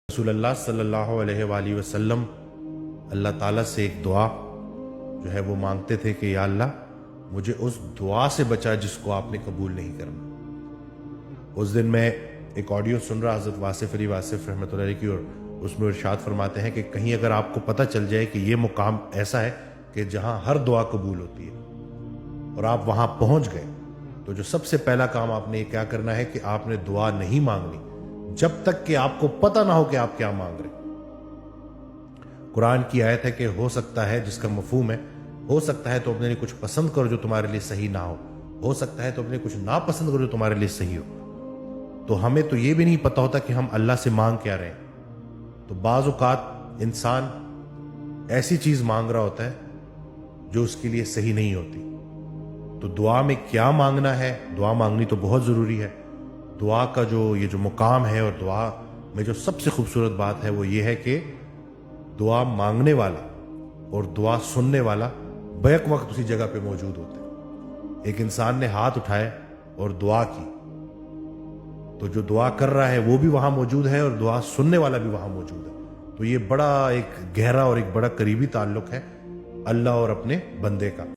رسول اللہ صلی اللہ علیہ وآلہ وسلم اللہ تعالیٰ سے ایک دعا جو ہے وہ مانگتے تھے کہ یا اللہ مجھے اس دعا سے بچا جس کو آپ نے قبول نہیں کرنا۔ اس دن میں ایک آڈیو سن رہا حضرت واصف علی واصف رحمۃ اللہ علیہ کی، اور اس میں ارشاد فرماتے ہیں کہ کہیں اگر آپ کو پتہ چل جائے کہ یہ مقام ایسا ہے کہ جہاں ہر دعا قبول ہوتی ہے اور آپ وہاں پہنچ گئے، تو جو سب سے پہلا کام آپ نے کیا کرنا ہے کہ آپ نے دعا نہیں مانگنی جب تک کہ آپ کو پتہ نہ ہو کہ آپ کیا مانگ رہے۔ قرآن کی آیت ہے کہ ہو سکتا ہے، جس کا مفہوم ہے ہو سکتا ہے تو اپنے لیے کچھ پسند کرو جو تمہارے لیے صحیح نہ ہو سکتا ہے تو اپنے کچھ ناپسند کرو جو تمہارے لیے صحیح ہو۔ تو ہمیں تو یہ بھی نہیں پتہ ہوتا کہ ہم اللہ سے مانگ کیا رہے ہیں، تو بعض اوقات انسان ایسی چیز مانگ رہا ہوتا ہے جو اس کے لیے صحیح نہیں ہوتی۔ تو دعا میں کیا مانگنا ہے، دعا مانگنی تو بہت ضروری ہے۔ دعا کا یہ جو مقام ہے، اور دعا میں جو سب سے خوبصورت بات ہے وہ یہ ہے کہ دعا مانگنے والا اور دعا سننے والا بیک وقت اسی جگہ پہ موجود ہوتے ہیں۔ ایک انسان نے ہاتھ اٹھائے اور دعا کی تو جو دعا کر رہا ہے وہ بھی وہاں موجود ہے اور دعا سننے والا بھی وہاں موجود ہے۔ تو یہ بڑا ایک گہرا اور ایک بڑا قریبی تعلق ہے اللہ اور اپنے بندے کا۔